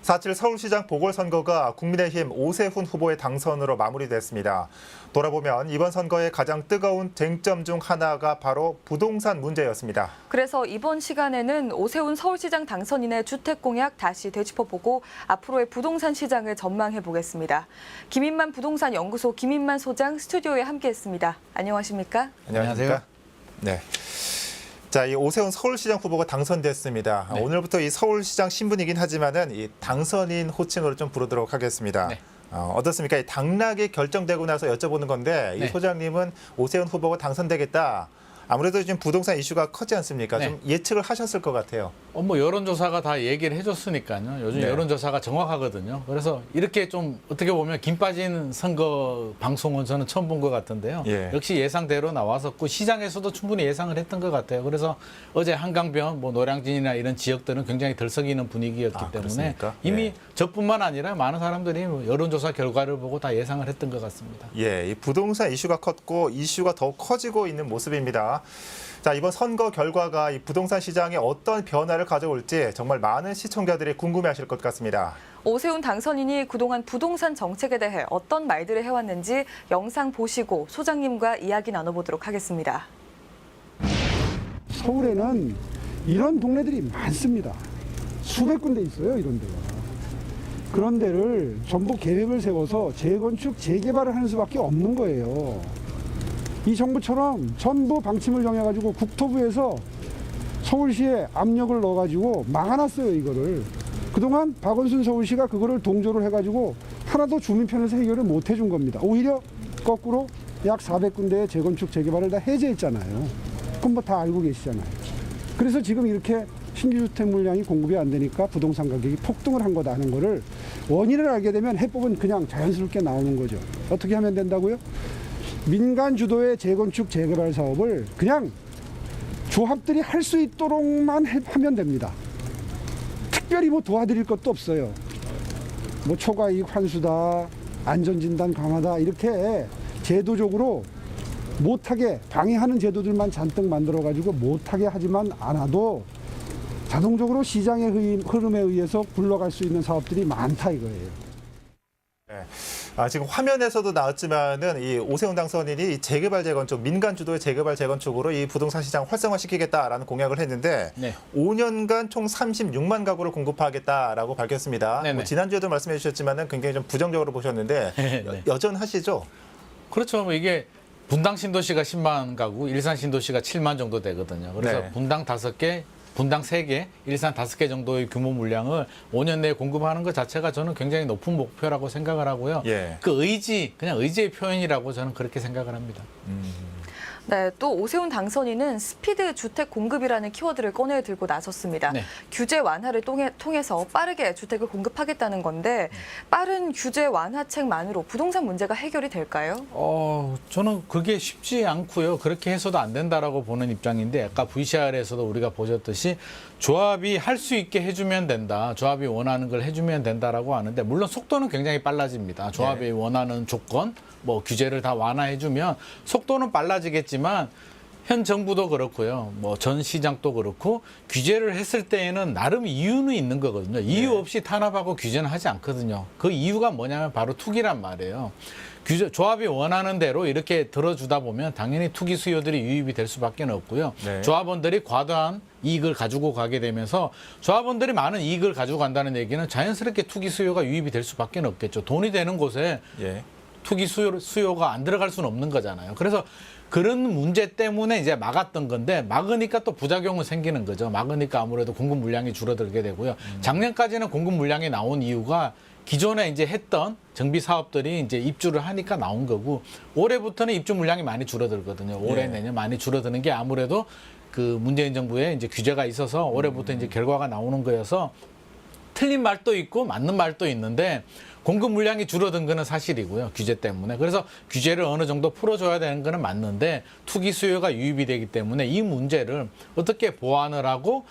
4.7 서울시장 보궐선거가 국민의힘 오세훈 후보의 당선으로 마무리됐습니다. 돌아보면 이번 선거의 가장 뜨거운 쟁점 중 하나가 바로 부동산 문제였습니다. 그래서 이번 시간에는 오세훈 서울시장 당선인의 주택 공약 다시 되짚어보고 앞으로의 부동산 시장을 전망해 보겠습니다. 김인만 부동산 연구소 김인만 소장 스튜디오에 함께했습니다. 안녕하십니까? 안녕하세요. 네. 자, 이 오세훈 서울시장 후보가 당선됐습니다. 네. 오늘부터 이 서울시장 신분이긴 하지만은 이 당선인 호칭으로 좀 부르도록 하겠습니다. 네. 어떻습니까? 이 당락이 결정되고 나서 여쭤보는 건데 이 네. 소장님은 오세훈 후보가 당선되겠다. 아무래도 지금 부동산 이슈가 커지 않습니까? 네. 좀 예측을 하셨을 것 같아요. 뭐 여론조사가 다 얘기를 해줬으니까요. 요즘 네. 여론조사가 정확하거든요. 그래서 이렇게 좀 어떻게 보면 김 빠진 선거 방송은 저는 처음 본 것 같은데요. 예. 역시 예상대로 나왔었고 시장에서도 충분히 예상을 했던 것 같아요. 그래서 어제 한강변, 뭐 노량진이나 이런 지역들은 굉장히 들썩이는 분위기였기 때문에 그렇습니까? 이미 예. 저뿐만 아니라 많은 사람들이 뭐 여론조사 결과를 보고 다 예상을 했던 것 같습니다. 예, 이 부동산 이슈가 컸고 이슈가 더 커지고 있는 모습입니다. 자, 이번 선거 결과가 이 부동산 시장에 어떤 변화를 가져올지 정말 많은 시청자들이 궁금해하실 것 같습니다. 오세훈 당선인이 그동안 부동산 정책에 대해 어떤 말들을 해왔는지 영상 보시고 소장님과 이야기 나눠보도록 하겠습니다. 서울에는 이런 동네들이 많습니다. 수백 군데 있어요, 이런 데가. 그런 데를 전부 계획을 세워서 재건축, 재개발을 하는 수밖에 없는 거예요. 이 정부처럼 전부 방침을 정해가지고 국토부에서 서울시에 압력을 넣어가지고 막아놨어요, 이거를. 그동안 박원순 서울시가 그거를 동조를 해가지고 하나도 주민 편에서 해결을 못 해준 겁니다. 오히려 거꾸로 약 400군데의 재건축, 재개발을 다 해제했잖아요. 그건 뭐 다 알고 계시잖아요. 그래서 지금 이렇게 신규 주택 물량이 공급이 안 되니까 부동산 가격이 폭등을 한 거다는 거를 원인을 알게 되면 해법은 그냥 자연스럽게 나오는 거죠. 어떻게 하면 된다고요? 민간 주도의 재건축 재개발 사업을 그냥 조합들이 할 수 있도록만 하면 됩니다. 특별히 뭐 도와드릴 것도 없어요. 뭐 초과이익 환수다, 안전진단 강화다 이렇게 제도적으로 못하게 방해하는 제도들만 잔뜩 만들어가지고 못하게 하지만 않아도 자동적으로 시장의 흐름에 의해서 굴러갈 수 있는 사업들이 많다 이거예요. 네. 지금 화면에서도 나왔지만은 이 오세훈 당선인이 이 재개발 재건축, 민간 주도의 재개발 재건축으로 이 부동산 시장 활성화시키겠다라는 공약을 했는데 네. 5년간 총 36만 가구를 공급하겠다라고 밝혔습니다. 네네. 뭐 지난주에도 말씀해 주셨지만은 굉장히 좀 부정적으로 보셨는데 네. 여전하시죠? 그렇죠. 뭐 이게 분당 신도시가 10만 가구, 일산 신도시가 7만 정도 되거든요. 그래서 네. 분당 5개, 분당 3개, 일산 5개 정도의 규모 물량을 5년 내에 공급하는 것 자체가 저는 굉장히 높은 목표라고 생각을 하고요. 예. 그 의지, 그냥 의지의 표현이라고 저는 그렇게 생각을 합니다. 네, 또 오세훈 당선인은 스피드 주택 공급이라는 키워드를 꺼내 들고 나섰습니다. 네. 규제 완화를 통해서 빠르게 주택을 공급하겠다는 건데 빠른 규제 완화책만으로 부동산 문제가 해결이 될까요? 저는 그게 쉽지 않고요. 그렇게 해서도 안 된다라고 보는 입장인데 아까 VCR에서도 우리가 보셨듯이 조합이 할 수 있게 해주면 된다. 조합이 원하는 걸 해주면 된다라고 하는데 물론 속도는 굉장히 빨라집니다. 조합이 네. 원하는 조건, 뭐 규제를 다 완화해주면 속도는 빨라지겠지만 현 정부도 그렇고요. 뭐 전 시장도 그렇고 규제를 했을 때에는 나름 이유는 있는 거거든요. 이유 네. 없이 탄압하고 규제는 하지 않거든요. 그 이유가 뭐냐면 바로 투기란 말이에요. 조합이 원하는 대로 이렇게 들어주다 보면 당연히 투기 수요들이 유입이 될 수밖에 없고요. 네. 조합원들이 과도한 이익을 가지고 가게 되면서 조합원들이 많은 이익을 가지고 간다는 얘기는 자연스럽게 투기 수요가 유입이 될 수밖에 없겠죠. 돈이 되는 곳에 예. 투기 수요가 안 들어갈 수는 없는 거잖아요. 그래서 그런 문제 때문에 이제 막았던 건데 막으니까 또 부작용은 생기는 거죠. 막으니까 아무래도 공급 물량이 줄어들게 되고요. 작년까지는 공급 물량이 나온 이유가 기존에 이제 했던 정비 사업들이 이제 입주를 하니까 나온 거고 올해부터는 입주 물량이 많이 줄어들거든요. 올해 예. 내년 많이 줄어드는 게 아무래도 그 문재인 정부의 이제 규제가 있어서 올해부터 이제 결과가 나오는 거여서 틀린 말도 있고 맞는 말도 있는데 공급 물량이 줄어든 거는 사실이고요. 규제 때문에. 그래서 규제를 어느 정도 풀어줘야 되는 거는 맞는데 투기 수요가 유입이 되기 때문에 이 문제를 어떻게 보완을 하고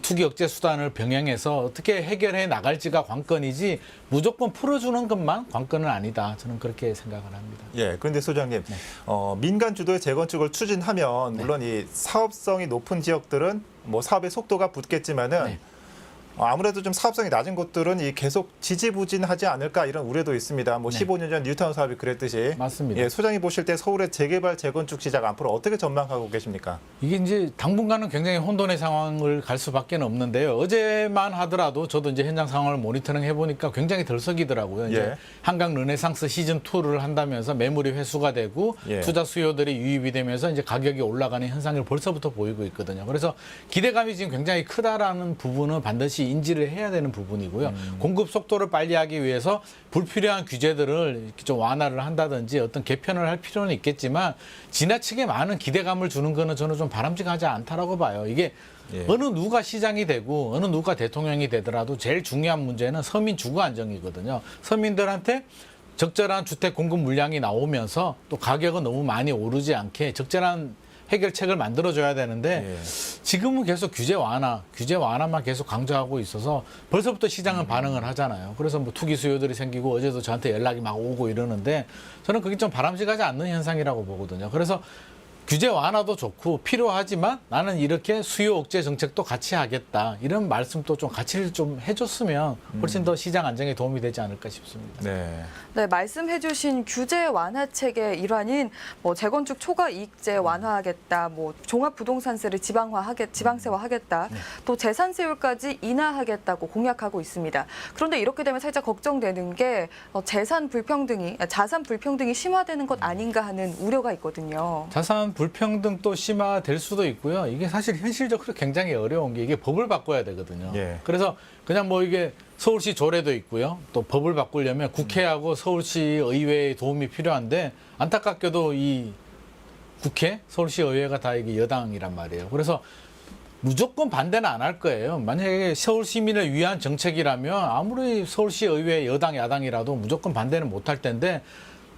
투기 억제 수단을 병행해서 어떻게 해결해 나갈지가 관건이지 무조건 풀어주는 것만 관건은 아니다. 저는 그렇게 생각을 합니다. 예, 그런데 소장님, 네. 민간 주도의 재건축을 추진하면 물론 이 사업성이 높은 지역들은 뭐 사업의 속도가 붙겠지만은 네. 아무래도 좀 사업성이 낮은 곳들은 이 계속 지지부진하지 않을까 이런 우려도 있습니다. 뭐 네. 15년 전 뉴타운 사업이 그랬듯이. 맞습니다. 예, 소장이 보실 때 서울의 재개발 재건축 시장 앞으로 어떻게 전망하고 계십니까? 이게 이제 당분간은 굉장히 혼돈의 상황을 갈 수밖에 없는데요. 어제만 하더라도 저도 이제 현장 상황을 모니터링 해보니까 굉장히 덜썩이더라고요. 이제 예. 한강 르네상스 시즌 2를 한다면서 매물이 회수가 되고 예. 투자 수요들이 유입이 되면서 이제 가격이 올라가는 현상을 벌써부터 보이고 있거든요. 그래서 기대감이 지금 굉장히 크다라는 부분은 반드시 인지를 해야 되는 부분이고요. 공급 속도를 빨리 하기 위해서 불필요한 규제들을 이렇게 좀 완화를 한다든지 어떤 개편을 할 필요는 있겠지만 지나치게 많은 기대감을 주는 거는 저는 좀 바람직하지 않다라고 봐요. 이게 예. 어느 누가 시장이 되고 어느 누가 대통령이 되더라도 제일 중요한 문제는 서민 주거 안정이거든요. 서민들한테 적절한 주택 공급 물량이 나오면서 또 가격은 너무 많이 오르지 않게 적절한 해결책을 만들어줘야 되는데 예. 지금은 계속 규제 완화만 계속 강조하고 있어서 벌써부터 시장은 반응을 하잖아요. 그래서 뭐 투기 수요들이 생기고 어제도 저한테 연락이 막 오고 이러는데 저는 그게 좀 바람직하지 않는 현상이라고 보거든요. 그래서 규제 완화도 좋고 필요하지만 나는 이렇게 수요 억제 정책도 같이 하겠다. 이런 말씀도 좀 같이 좀 해줬으면 훨씬 더 시장 안정에 도움이 되지 않을까 싶습니다. 네. 네, 말씀해주신 규제 완화책의 일환인 뭐 재건축 초과 이익제 완화하겠다, 뭐 종합부동산세를 지방세화하겠다, 또 재산세율까지 인하하겠다고 공약하고 있습니다. 그런데 이렇게 되면 살짝 걱정되는 게 자산 불평등이 심화되는 것 아닌가 하는 우려가 있거든요. 자산 불평등도 심화될 수도 있고요. 이게 사실 현실적으로 굉장히 어려운 게 이게 법을 바꿔야 되거든요. 예. 그래서 그냥 뭐 이게 서울시 조례도 있고요. 또 법을 바꾸려면 국회하고 서울시 의회의 도움이 필요한데 안타깝게도 이 국회, 서울시 의회가 다 이게 여당이란 말이에요. 그래서 무조건 반대는 안 할 거예요. 만약에 서울 시민을 위한 정책이라면 아무리 서울시 의회 여당, 야당이라도 무조건 반대는 못 할 텐데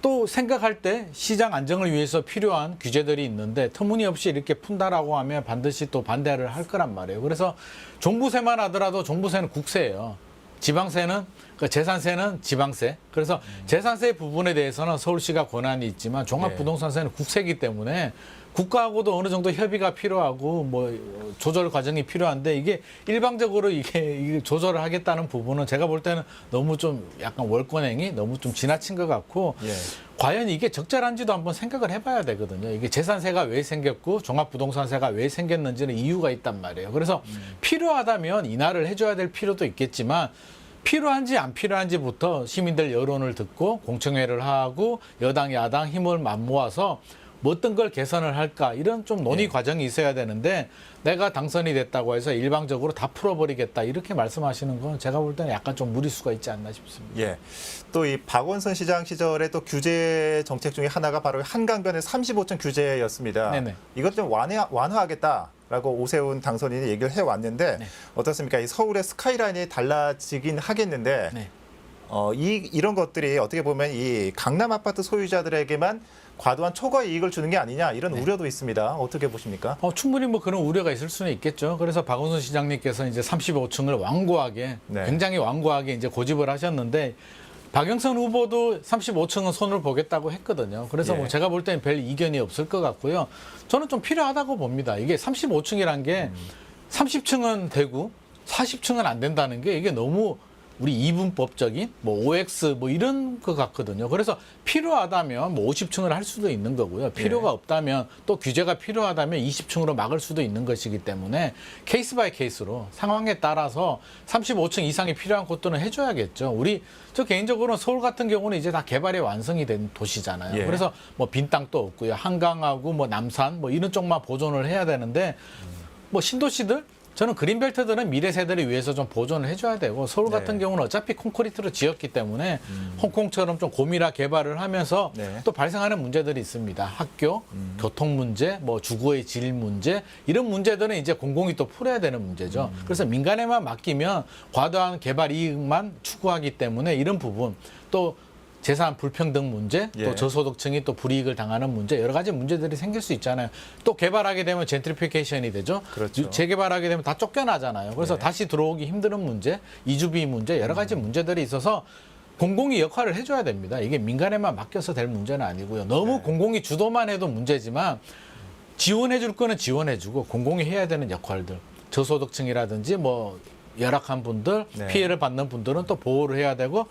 또 생각할 때 시장 안정을 위해서 필요한 규제들이 있는데 터무니없이 이렇게 푼다라고 하면 반드시 또 반대를 할 거란 말이에요. 그래서 종부세만 하더라도 종부세는 국세예요. 지방세는 그러니까 재산세는 지방세. 그래서 재산세 부분에 대해서는 서울시가 권한이 있지만 종합부동산세는 국세이기 때문에 국가하고도 어느 정도 협의가 필요하고 뭐 조절 과정이 필요한데 이게 일방적으로 이게 조절을 하겠다는 부분은 제가 볼 때는 너무 좀 약간 월권행이 너무 좀 지나친 것 같고 예. 과연 이게 적절한지도 한번 생각을 해봐야 되거든요. 이게 재산세가 왜 생겼고 종합부동산세가 왜 생겼는지는 이유가 있단 말이에요. 그래서 필요하다면 인하를 해줘야 될 필요도 있겠지만 필요한지 안 필요한지부터 시민들 여론을 듣고 공청회를 하고 여당, 야당 힘을 맞모아서 뭐 어떤 걸 개선을 할까 이런 좀 논의 과정이 있어야 되는데 내가 당선이 됐다고 해서 일방적으로 다 풀어버리겠다 이렇게 말씀하시는 건 제가 볼 때는 약간 좀 무리수가 있지 않나 싶습니다. 예. 또 이 박원순 시장 시절에 또 규제 정책 중에 하나가 바로 한강변의 35층 규제였습니다. 네네. 이것 좀 완화하겠다라고 오세훈 당선인이 얘기를 해왔는데 네. 어떻습니까? 이 서울의 스카이라인이 달라지긴 하겠는데 네. 이런 것들이 어떻게 보면 이 강남 아파트 소유자들에게만 과도한 초과 이익을 주는 게 아니냐 이런 우려도 있습니다. 어떻게 보십니까? 충분히 뭐 그런 우려가 있을 수는 있겠죠. 그래서 박원순 시장님께서 이제 35층을 완고하게, 네. 굉장히 완고하게 이제 고집을 하셨는데 박영선 후보도 35층은 손을 보겠다고 했거든요. 그래서 예. 뭐 제가 볼 때는 별 이견이 없을 것 같고요. 저는 좀 필요하다고 봅니다. 이게 35층이란 게 30층은 되고 40층은 안 된다는 게 이게 너무 우리 이분법적인 뭐 OX 뭐 이런 것 같거든요. 그래서 필요하다면 뭐 50층을 할 수도 있는 거고요. 필요가 없다면 또 규제가 필요하다면 20층으로 막을 수도 있는 것이기 때문에 케이스 바이 케이스로 상황에 따라서 35층 이상이 필요한 곳들은 해줘야겠죠. 저 개인적으로는 서울 같은 경우는 이제 다 개발이 완성이 된 도시잖아요. 예. 그래서 뭐 빈 땅도 없고요. 한강하고 뭐 남산 뭐 이런 쪽만 보존을 해야 되는데 뭐 신도시들 저는 그린벨트들은 미래 세대를 위해서 좀 보존을 해줘야 되고 서울 같은 네. 경우는 어차피 콘크리트로 지었기 때문에 홍콩처럼 좀 고밀화 개발을 하면서 네. 또 발생하는 문제들이 있습니다. 학교, 교통 문제, 뭐 주거의 질 문제 이런 문제들은 이제 공공이 또 풀어야 되는 문제죠. 그래서 민간에만 맡기면 과도한 개발 이익만 추구하기 때문에 이런 부분 또 재산 불평등 문제, 예. 또 저소득층이 또 불이익을 당하는 문제, 여러 가지 문제들이 생길 수 있잖아요. 또 개발하게 되면 젠트리피케이션이 되죠. 그렇죠. 재개발하게 되면 다 쫓겨나잖아요. 그래서 예. 다시 들어오기 힘든 문제, 이주비 문제, 여러 가지 문제들이 있어서 공공이 역할을 해줘야 됩니다. 이게 민간에만 맡겨서 될 문제는 아니고요. 너무 공공이 주도만 해도 문제지만 지원해줄 거는 지원해주고 공공이 해야 되는 역할들, 저소득층이라든지 뭐 열악한 분들, 네. 피해를 받는 분들은 또 보호를 해야 되고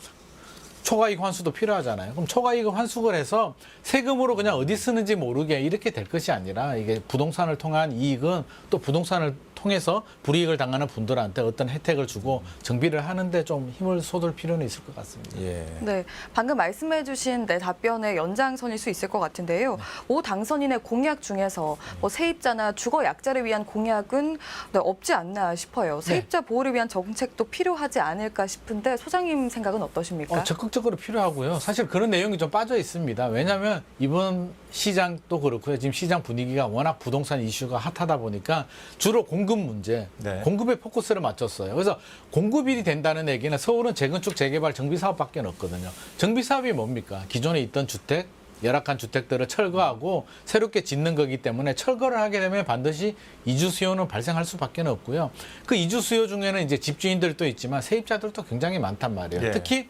초과이익 환수도 필요하잖아요. 그럼 초과이익 환수를 해서 세금으로 그냥 어디 쓰는지 모르게 이렇게 될 것이 아니라 이게 부동산을 통한 이익은 또 부동산을 통해서 불이익을 당하는 분들한테 어떤 혜택을 주고 정비를 하는데 좀 힘을 쏟을 필요는 있을 것 같습니다. 예. 네, 방금 말씀해주신 내 답변의 연장선일 수 있을 것 같은데요. 오 당선인의 공약 중에서 뭐 세입자나 주거 약자를 위한 공약은 없지 않나 싶어요. 세입자 보호를 위한 정책도 필요하지 않을까 싶은데 소장님 생각은 어떠십니까? 적극적으로 필요하고요. 사실 그런 내용이 좀 빠져 있습니다. 왜냐하면 이번 시장도 그렇고요. 지금 시장 분위기가 워낙 부동산 이슈가 핫하다 보니까 주로 공급 문제, 네. 공급에 포커스를 맞췄어요. 그래서 공급이 된다는 얘기는 서울은 재건축, 재개발, 정비 사업밖에 없거든요. 정비 사업이 뭡니까? 기존에 있던 주택, 열악한 주택들을 철거하고 새롭게 짓는 거기 때문에 철거를 하게 되면 반드시 이주 수요는 발생할 수밖에 없고요. 그 이주 수요 중에는 이제 집주인들도 있지만 세입자들도 굉장히 많단 말이에요. 예. 특히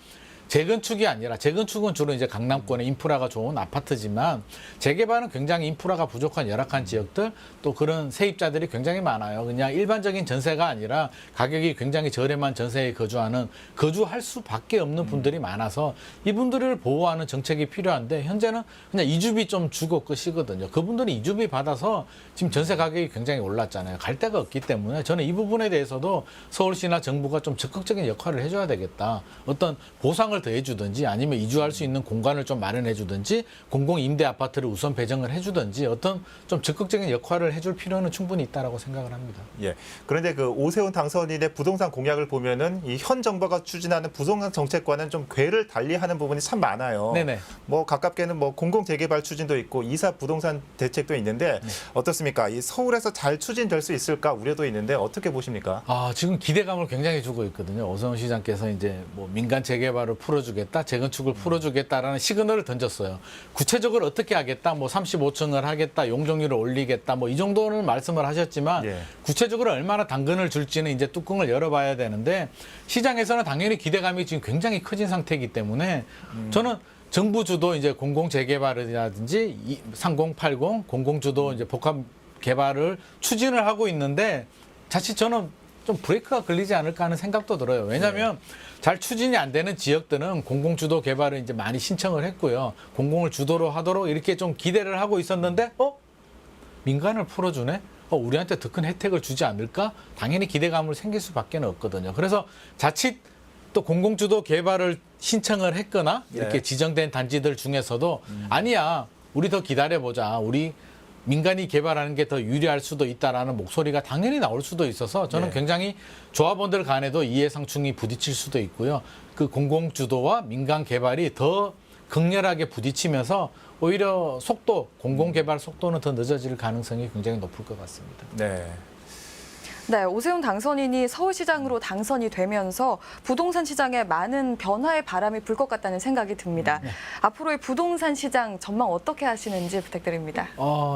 재건축이 아니라 재건축은 주로 이제 강남권의 인프라가 좋은 아파트지만 재개발은 굉장히 인프라가 부족한 열악한 지역들 또 그런 세입자들이 굉장히 많아요. 그냥 일반적인 전세가 아니라 가격이 굉장히 저렴한 전세에 거주할 수밖에 없는 분들이 많아서 이분들을 보호하는 정책이 필요한데 현재는 그냥 이주비 좀 주고 끝이거든요. 그분들이 이주비 받아서 지금 전세 가격이 굉장히 올랐잖아요. 갈 데가 없기 때문에 저는 이 부분에 대해서도 서울시나 정부가 좀 적극적인 역할을 해줘야 되겠다. 어떤 보상을 더 해주든지 아니면 이주할 수 있는 공간을 좀 마련해 주든지 공공임대 아파트를 우선 배정을 해주든지 어떤 좀 적극적인 역할을 해줄 필요는 충분히 있다라고 생각을 합니다. 예. 그런데 그 오세훈 당선인의 부동산 공약을 보면은 이 현 정부가 추진하는 부동산 정책과는 좀 궤를 달리하는 부분이 참 많아요. 네네. 뭐 가깝게는 뭐 공공 재개발 추진도 있고 이사 부동산 대책도 있는데 어떻습니까? 이 서울에서 잘 추진될 수 있을까 우려도 있는데 어떻게 보십니까? 지금 기대감을 굉장히 주고 있거든요. 오세훈 시장께서 이제 뭐 민간 재개발을 풀어주겠다, 재건축을 풀어주겠다라는 시그널을 던졌어요. 구체적으로 어떻게 하겠다, 뭐 35층을 하겠다, 용적률을 올리겠다, 뭐 이 정도는 말씀을 하셨지만 예. 구체적으로 얼마나 당근을 줄지는 이제 뚜껑을 열어봐야 되는데 시장에서는 당연히 기대감이 지금 굉장히 커진 상태이기 때문에 저는 정부 주도 이제 공공 재개발이라든지 3080 공공 주도 이제 복합 개발을 추진을 하고 있는데 자칫 저는 좀 브레이크가 걸리지 않을까 하는 생각도 들어요. 왜냐하면 잘 추진이 안 되는 지역들은 공공 주도 개발을 이제 많이 신청을 했고요. 공공을 주도로 하도록 이렇게 좀 기대를 하고 있었는데 민간을 풀어주네? 우리한테 더 큰 혜택을 주지 않을까? 당연히 기대감을 생길 수밖에 없거든요. 그래서 자칫 또 공공주도 개발을 신청을 했거나 이렇게 네. 지정된 단지들 중에서도 아니야, 우리 더 기다려보자. 우리 민간이 개발하는 게 더 유리할 수도 있다라는 목소리가 당연히 나올 수도 있어서 저는 네. 굉장히 조합원들 간에도 이해상충이 부딪힐 수도 있고요. 그 공공주도와 민간 개발이 더 극렬하게 부딪히면서 오히려 공공개발 속도는 더 늦어질 가능성이 굉장히 높을 것 같습니다. 네. 네, 오세훈 당선인이 서울시장으로 당선이 되면서 부동산 시장에 많은 변화의 바람이 불 것 같다는 생각이 듭니다. 앞으로의 부동산 시장 전망 어떻게 하시는지 부탁드립니다.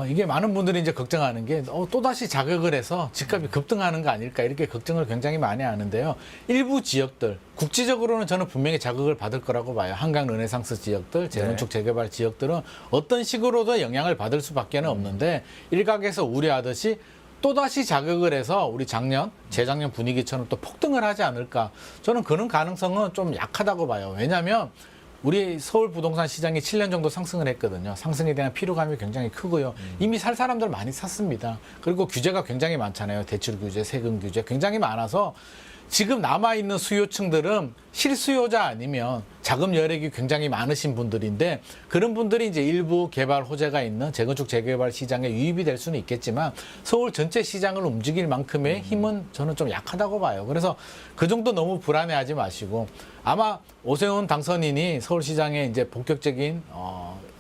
이게 많은 분들이 이제 걱정하는 게 또다시 자극을 해서 집값이 급등하는 거 아닐까 이렇게 걱정을 굉장히 많이 하는데요. 일부 지역들, 국지적으로는 저는 분명히 자극을 받을 거라고 봐요. 한강 르네상스 지역들, 재건축 재개발 지역들은 어떤 식으로도 영향을 받을 수밖에 없는데 일각에서 우려하듯이 또다시 자극을 해서 우리 재작년 분위기처럼 또 폭등을 하지 않을까. 저는 그런 가능성은 좀 약하다고 봐요. 왜냐하면 우리 서울 부동산 시장이 7년 정도 상승을 했거든요. 상승에 대한 피로감이 굉장히 크고요. 이미 살 사람들 많이 샀습니다. 그리고 규제가 굉장히 많잖아요. 대출 규제, 세금 규제 굉장히 많아서 지금 남아있는 수요층들은 실수요자 아니면 자금 여력이 굉장히 많으신 분들인데 그런 분들이 이제 일부 개발 호재가 있는 재건축 재개발 시장에 유입이 될 수는 있겠지만 서울 전체 시장을 움직일 만큼의 힘은 저는 좀 약하다고 봐요. 그래서 그 정도 너무 불안해하지 마시고 아마 오세훈 당선인이 서울시장에 이제 본격적인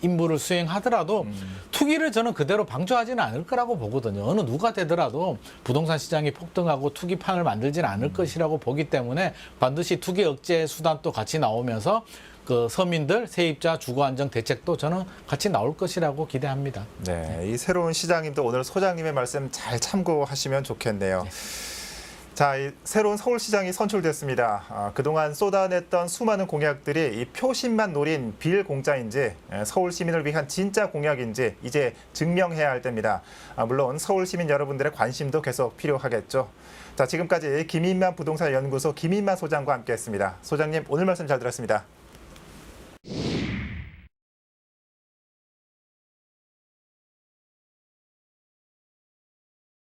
임무를 수행하더라도 투기를 저는 그대로 방조하지는 않을 거라고 보거든요. 어느 누가 되더라도 부동산 시장이 폭등하고 투기판을 만들지는 않을 것이라고 보기 때문에 반드시 투기 억제 수단도 같이 나오면서 그 서민들, 세입자 주거 안정 대책도 저는 같이 나올 것이라고 기대합니다. 네. 이 새로운 시장님도 오늘 소장님의 말씀 잘 참고하시면 좋겠네요. 자, 이 새로운 서울시장이 선출됐습니다. 그동안 쏟아냈던 수많은 공약들이 이 표심만 노린 빌공짜인지 서울 시민을 위한 진짜 공약인지 이제 증명해야 할 때입니다. 물론 서울 시민 여러분들의 관심도 계속 필요하겠죠. 자, 지금까지 김인만 부동산 연구소 김인만 소장과 함께했습니다. 소장님, 오늘 말씀 잘 들었습니다.